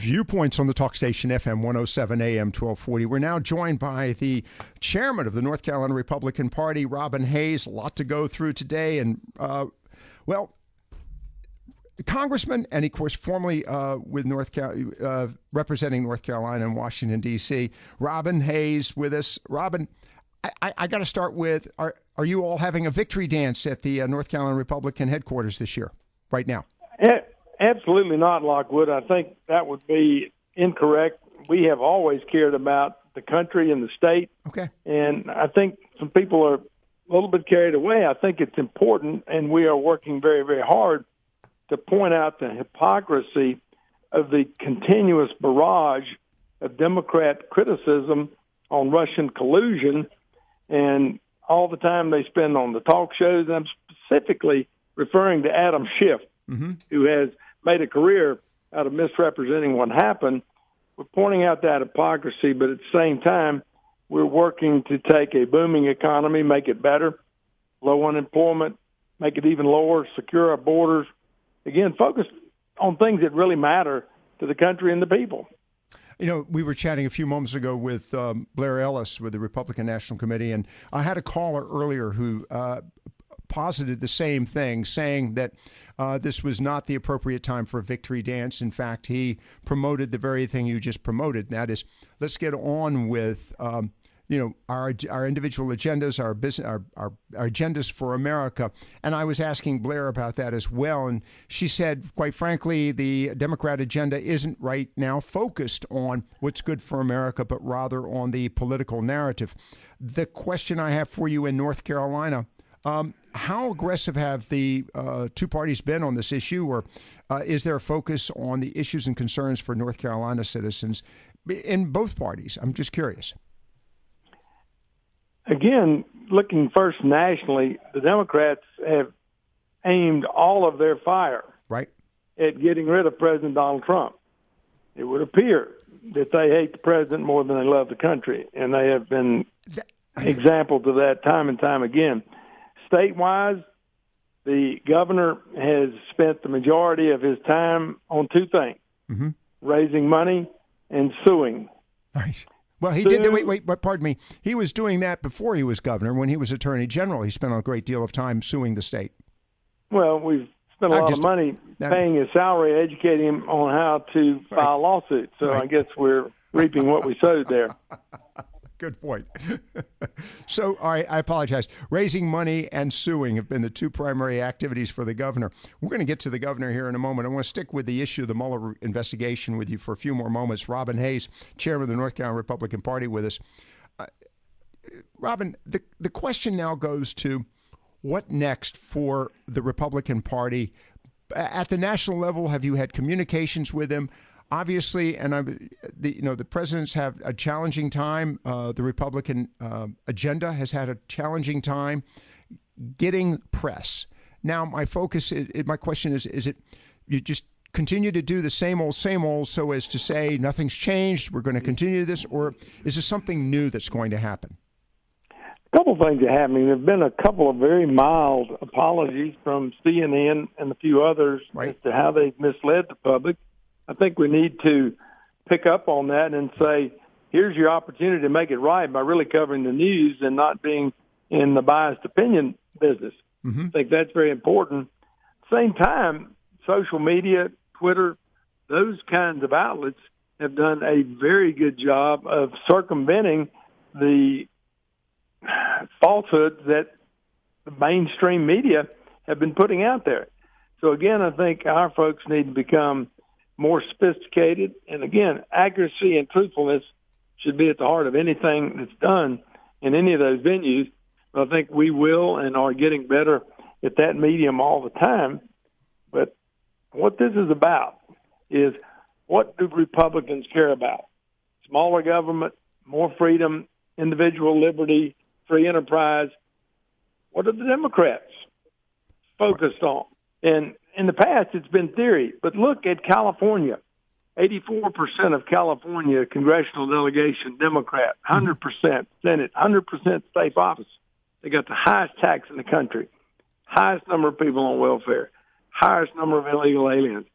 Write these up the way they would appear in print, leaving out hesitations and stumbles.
Viewpoints on the talk station FM 107 AM 1240. We're now joined by the chairman of the North Carolina Republican Party, Robin Hayes. A lot to go through today. And, Congressman, and of course, formerly with representing North Carolina and Washington, D.C., Robin Hayes with us. Robin, I got to start with, are you all having a victory dance at the North Carolina Republican headquarters this year, right now? Absolutely not, Lockwood. I think that would be incorrect. We have always cared about the country and the state. Okay. And I think some people are a little bit carried away. I think it's important, and we are working very, very hard to point out the hypocrisy of the continuous barrage of Democrat criticism on Russian collusion and all the time they spend on the talk shows. And I'm specifically referring to Adam Schiff, who has made a career out of misrepresenting what happened. We're pointing out that hypocrisy, but at the same time, we're working to take a booming economy, make it better, low unemployment, make it even lower, secure our borders. Again, focus on things that really matter to the country and the people. You know, we were chatting a few moments ago with Blair Ellis with the Republican National Committee, and I had a caller earlier who posited the same thing, saying that this was not the appropriate time for a victory dance. In fact, he promoted the very thing you just promoted, and that is, let's get on with our individual agendas, our business, our agendas for America. And I was asking Blair about that as well, and she said, quite frankly, the Democrat agenda isn't right now focused on what's good for America, but rather on the political narrative. The question I have for you in North Carolina, how aggressive have the two parties been on this issue, or is there a focus on the issues and concerns for North Carolina citizens in both parties? I'm just curious. Again, looking first nationally, the Democrats have aimed all of their fire at getting rid of President Donald Trump. It would appear that they hate the president more than they love the country, and they have been examples of that time and time again. State-wise, the governor has spent the majority of his time on two things, raising money and suing. Right. Well, he did. Wait, pardon me. He was doing that before he was governor. When he was attorney general, he spent a great deal of time suing the state. Well, we've spent a lot of money paying his salary, educating him on how to file lawsuits. So I guess we're reaping what we sowed there. Good point. So, all right, I apologize. Raising money and suing have been the two primary activities for the governor. We're going to get to the governor here in a moment. I want to stick with the issue of the Mueller investigation with you for a few more moments. Robin Hayes, chairman of the North Carolina Republican Party, with us. Robin, the question now goes to what next for the Republican Party? At the national level, have you had communications with them? Obviously, and the presidents have a challenging time. The Republican agenda has had a challenging time getting press. Now, my question is it you just continue to do the same old, so as to say nothing's changed, we're going to continue this, or is there something new that's going to happen? A couple of things are happening. There have been a couple of very mild apologies from CNN and a few others as to how they've misled the public. I think we need to pick up on that and say, here's your opportunity to make it right by really covering the news and not being in the biased opinion business. I think that's very important. At the same time, social media, Twitter, those kinds of outlets have done a very good job of circumventing the falsehoods that the mainstream media have been putting out there. So, again, I think our folks need to become more sophisticated. And again, accuracy and truthfulness should be at the heart of anything that's done in any of those venues. But I think we will and are getting better at that medium all the time. But what this is about is, what do Republicans care about? Smaller government, more freedom, individual liberty, free enterprise. What are the Democrats focused on? And in the past, it's been theory. But look at California. 84% of California congressional delegation Democrat, 100% Senate, 100% state office. They got the highest tax in the country, highest number of people on welfare, highest number of illegal aliens.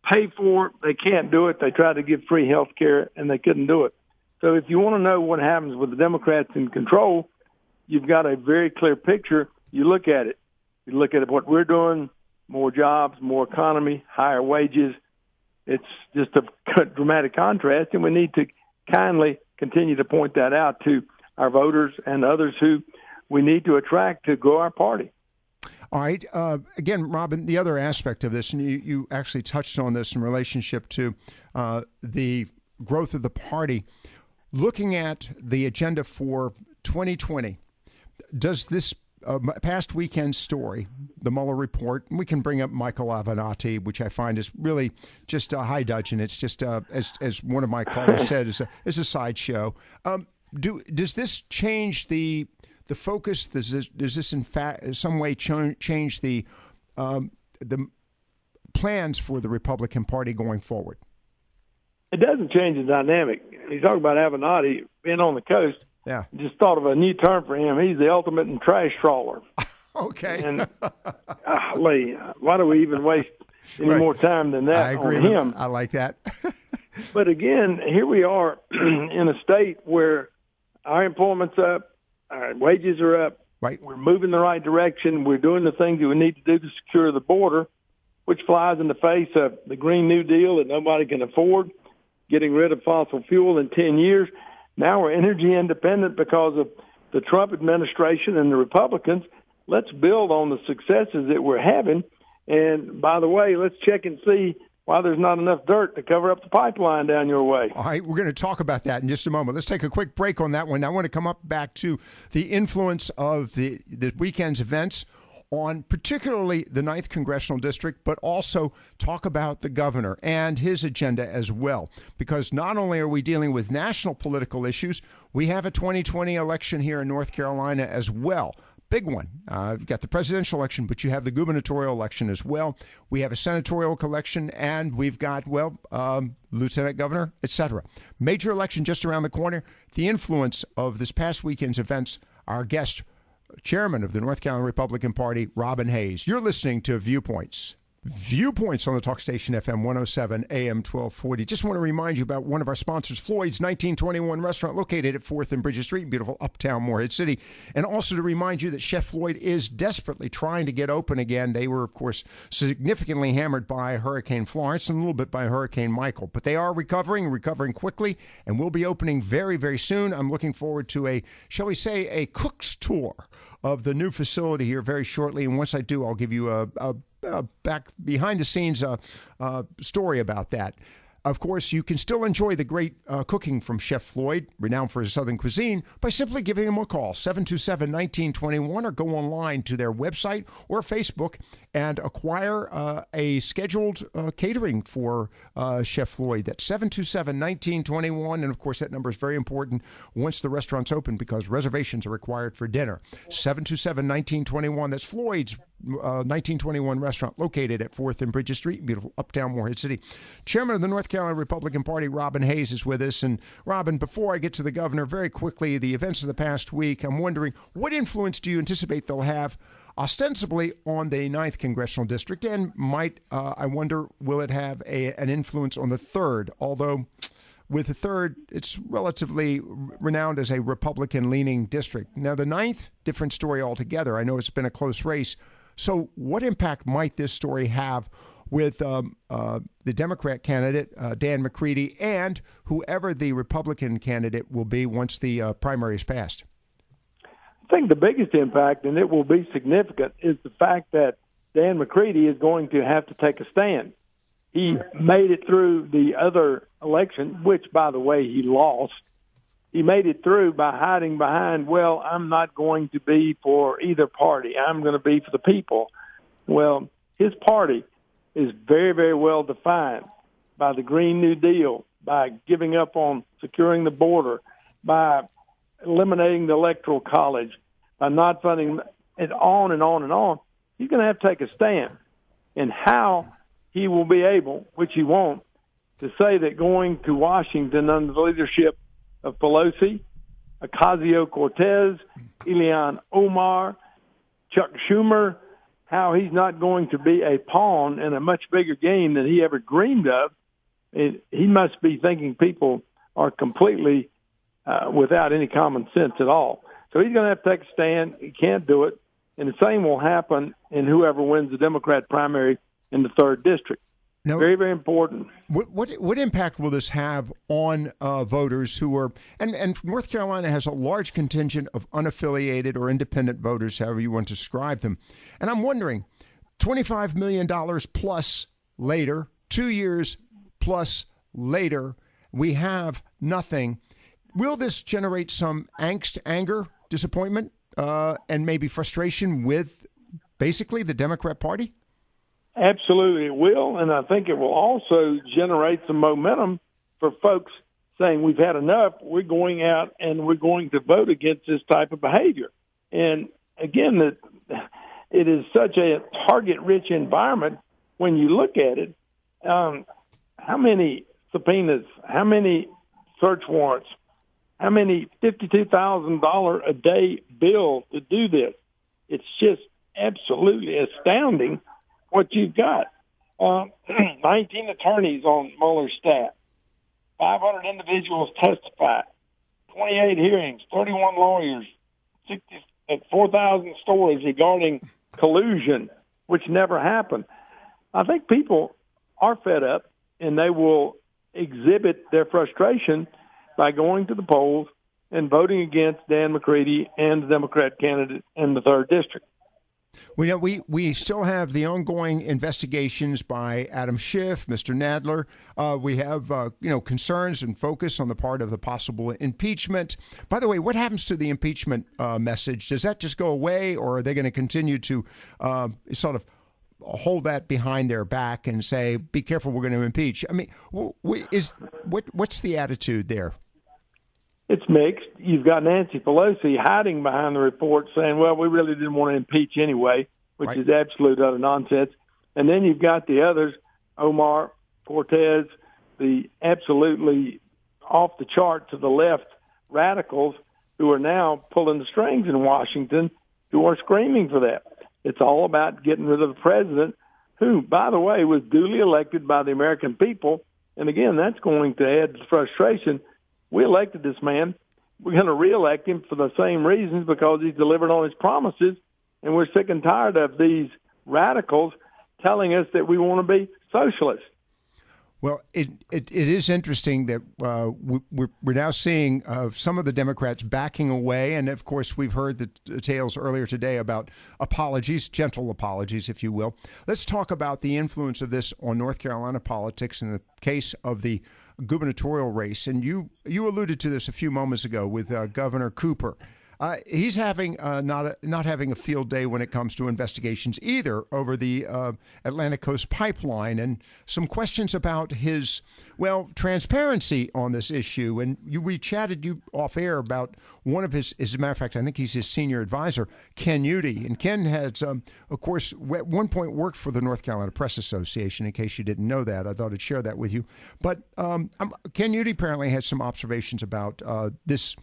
pay for it. They can't do it. They tried to give free health care, and they couldn't do it. So if you want to know what happens with the Democrats in control, you've got a very clear picture. You look at it. You look at what we're doing, more jobs, more economy, higher wages. It's just a dramatic contrast, and we need to kindly continue to point that out to our voters and others who we need to attract to grow our party. All right. Again, Robin, the other aspect of this, and you actually touched on this in relationship to the growth of the party, looking at the agenda for 2020, does this past weekend story, the Mueller Report, and we can bring up Michael Avenatti, which I find is really just a high dudgeon. It's just, as one of my callers said, is a sideshow. Does this change the focus? Does this in fact in some way change the plans for the Republican Party going forward? It doesn't change the dynamic. You talk about Avenatti being on the coast. Yeah. Just thought of a new term for him. He's the ultimate in trash trawler. Okay. And golly, why do we even waste any more time than that I agree on him? I like that. But again, here we are in a state where our employment's up, our wages are up. Right. We're moving the right direction. We're doing the things that we need to do to secure the border, which flies in the face of the Green New Deal that nobody can afford, getting rid of fossil fuel in 10 years. Now we're energy independent because of the Trump administration and the Republicans. Let's build on the successes that we're having. And by the way, let's check and see why there's not enough dirt to cover up the pipeline down your way. All right, we're going to talk about that in just a moment. Let's take a quick break on that one. I want to come up back to the influence of the weekend's events on particularly the 9th Congressional District, but also talk about the governor and his agenda as well. Because not only are we dealing with national political issues, we have a 2020 election here in North Carolina as well. Big one. You've got the presidential election, but you have the gubernatorial election as well. We have a senatorial election, and we've got, lieutenant governor, etc. Major election just around the corner. The influence of this past weekend's events, our guest, Chairman of the North Carolina Republican Party, Robin Hayes. You're listening to Viewpoints. Viewpoints on the talk station FM 107 AM 1240. Just want to remind you about one of our sponsors, Floyd's 1921 restaurant located at 4th and Bridges Street in beautiful uptown Morehead City. And also to remind you that Chef Floyd is desperately trying to get open again. They were, of course, significantly hammered by Hurricane Florence and a little bit by Hurricane Michael. But they are recovering quickly, and will be opening very, very soon. I'm looking forward to a cook's tour of the new facility here very shortly. And once I do, I'll give you a back behind the scenes story about that. Of course, you can still enjoy the great cooking from Chef Floyd, renowned for his Southern cuisine, by simply giving him a call, 727-1921, or go online to their website or Facebook and acquire a scheduled catering for Chef Floyd. That's 727-1921, and of course that number is very important once the restaurant's open because reservations are required for dinner. 727-1921, that's Floyd's 1921 restaurant located at 4th and Bridges Street, beautiful uptown Morehead City. Chairman of the North Carolina Republican Party, Robin Hayes, is with us. And Robin, before I get to the governor, very quickly, the events of the past week, I'm wondering, what influence do you anticipate they'll have ostensibly on the 9th Congressional District? And I wonder, will it have an influence on the 3rd? Although with the 3rd, it's relatively renowned as a Republican-leaning district. Now, the 9th, different story altogether. I know it's been a close race. So what impact might this story have with the Democrat candidate, Dan McCready, and whoever the Republican candidate will be once the primary is passed? I think the biggest impact, and it will be significant, is the fact that Dan McCready is going to have to take a stand. He made it through the other election, which, by the way, he lost. He made it through by hiding behind, I'm not going to be for either party. I'm going to be for the people. Well, his party is very, very well defined by the Green New Deal, by giving up on securing the border, by eliminating the Electoral College, by not funding it, on and on and on. He's going to have to take a stand. And how he will be able, which he won't, to say that going to Washington under the leadership of Pelosi, Ocasio-Cortez, Ilhan Omar, Chuck Schumer, how he's not going to be a pawn in a much bigger game than he ever dreamed of. He must be thinking people are completely without any common sense at all. So he's going to have to take a stand. He can't do it. And the same will happen in whoever wins the Democrat primary in the 3rd district. Now, very, very important. What impact will this have on voters who are, and North Carolina has a large contingent of unaffiliated or independent voters, however you want to describe them. And I'm wondering, $25 million plus later, 2 years plus later, we have nothing. Will this generate some angst, anger, disappointment, and maybe frustration with basically the Democrat Party? Absolutely, it will, and I think it will also generate some momentum for folks saying we've had enough. We're going out and we're going to vote against this type of behavior. And again, it is such a target-rich environment when you look at it. How many subpoenas? How many search warrants? How many $52,000 a day bills to do this? It's just absolutely astounding what you've got. 19 attorneys on Mueller's staff, 500 individuals testify, 28 hearings, 31 lawyers, 4,000 stories regarding collusion, which never happened. I think people are fed up, and they will exhibit their frustration by going to the polls and voting against Dan McCready and the Democrat candidate in the 3rd district. We still have the ongoing investigations by Adam Schiff, Mr. Nadler. We have concerns and focus on the part of the possible impeachment. By the way, what happens to the impeachment message? Does that just go away, or are they going to continue to sort of hold that behind their back and say, "Be careful, we're going to impeach"? I mean, what's the attitude there? It's mixed. You've got Nancy Pelosi hiding behind the report saying, well, we really didn't want to impeach anyway, which right. is absolute utter nonsense. And then you've got the others, Omar, Cortez, the absolutely off the chart to the left radicals who are now pulling the strings in Washington, who are screaming for that. It's all about getting rid of the president, who, by the way, was duly elected by the American people. And again, that's going to add to frustration. We elected this man. We're going to reelect him for the same reasons, because he's delivered on his promises, and we're sick and tired of these radicals telling us that we want to be socialists. Well, it is interesting that we're now seeing some of the Democrats backing away. And, of course, we've heard the tales earlier today about apologies, gentle apologies, if you will. Let's talk about the influence of this on North Carolina politics in the case of the gubernatorial race. And you alluded to this a few moments ago with Governor Cooper. He's having not having a field day when it comes to investigations either over the Atlantic Coast Pipeline, and some questions about his, transparency on this issue. And we chatted you off air about one of his, as a matter of fact, I think he's his senior advisor, Ken Udy. And Ken has, of course, at one point worked for the North Carolina Press Association, in case you didn't know that. I thought I'd share that with you. But Ken Udy apparently has some observations about this,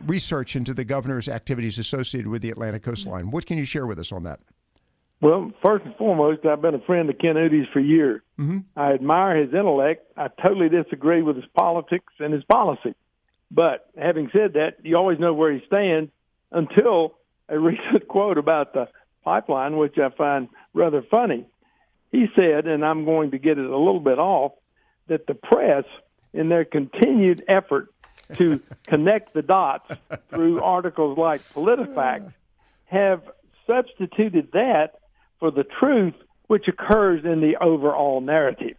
research into the governor's activities associated with the Atlantic coastline. What can you share with us on that? Well, first and foremost, I've been a friend of Ken Udy's for years. Mm-hmm. I admire his intellect. I totally disagree with his politics and his policy. But having said that, you always know where he stands until a recent quote about the pipeline, which I find rather funny. He said, and I'm going to get it a little bit off, that the press, in their continued effort to connect the dots through articles like PolitiFact, have substituted that for the truth which occurs in the overall narrative.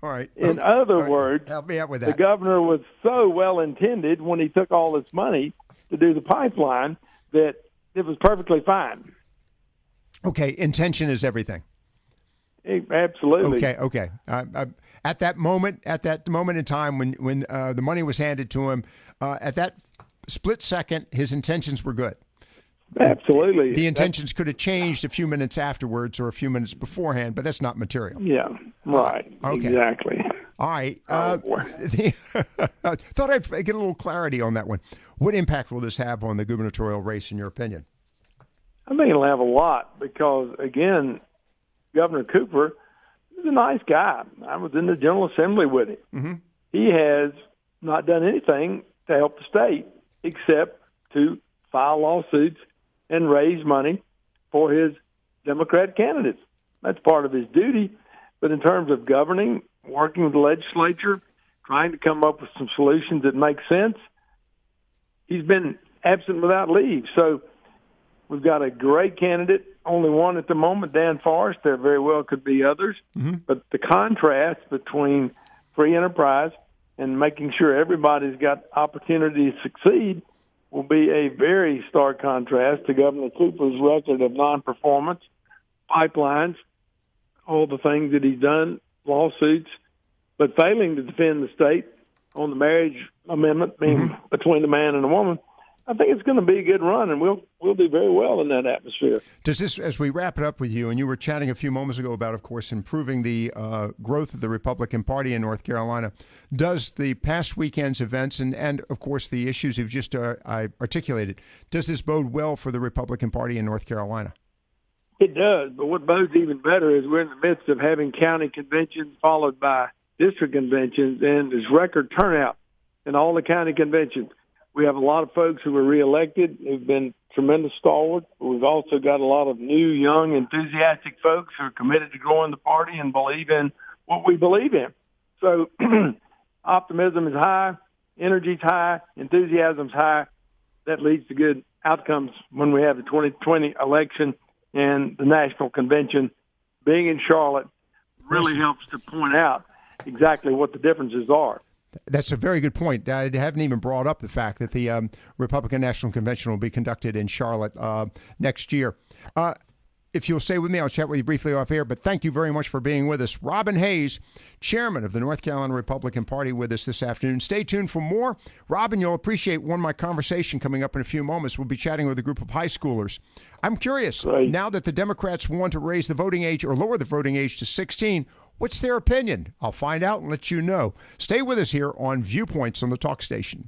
All right. In other words, help me out with that. The governor was so well-intended when he took all this money to do the pipeline that it was perfectly fine. Okay, intention is everything. Absolutely. Okay. At that moment in time when the money was handed to him, at that split second, his intentions were good. Absolutely. The intentions could have changed a few minutes afterwards or a few minutes beforehand, but that's not material. Yeah, right. Okay. Exactly. All right. I thought I'd get a little clarity on that one. What impact will this have on the gubernatorial race, in your opinion? I think he'll have a lot because, again, Governor Cooper is a nice guy. I was in the General Assembly with him. Mm-hmm. He has not done anything to help the state except to file lawsuits and raise money for his Democrat candidates. That's part of his duty. But in terms of governing, working with the legislature, trying to come up with some solutions that make sense, he's been absent without leave. So we've got a great candidate, only one at the moment, Dan Forrest. There very well could be others. Mm-hmm. But the contrast between free enterprise and making sure everybody's got opportunity to succeed will be a very stark contrast to Governor Cooper's record of non-performance, pipelines, all the things that he's done, lawsuits, but failing to defend the state on the marriage amendment being between a man and a woman. I think it's going to be a good run, and we'll do very well in that atmosphere. Does this, as we wrap it up with you, and you were chatting a few moments ago about, of course, improving the growth of the Republican Party in North Carolina, does the past weekend's events and of course, the issues you've just articulated, does this bode well for the Republican Party in North Carolina? It does, but what bodes even better is we're in the midst of having county conventions followed by district conventions, and there's record turnout in all the county conventions. We have a lot of folks who were reelected who've been tremendous stalwarts. We've also got a lot of new, young, enthusiastic folks who are committed to growing the party and believe in what we believe in. So optimism is high, energy's high, enthusiasm's high. That leads to good outcomes when we have the 2020 election, and the national convention being in Charlotte really helps to point out exactly what the differences are. That's a very good point. I haven't even brought up the fact that the Republican National Convention will be conducted in Charlotte next year. If you'll stay with me, I'll chat with you briefly off air, but thank you very much for being with us. Robin Hayes, chairman of the North Carolina Republican Party, with us this afternoon. Stay tuned for more. Robin, you'll appreciate my conversation coming up in a few moments. We'll be chatting with a group of high schoolers. I'm curious, now that the Democrats want to raise the voting age or lower the voting age to 16, what's their opinion? I'll find out and let you know. Stay with us here on Viewpoints on the Talk Station.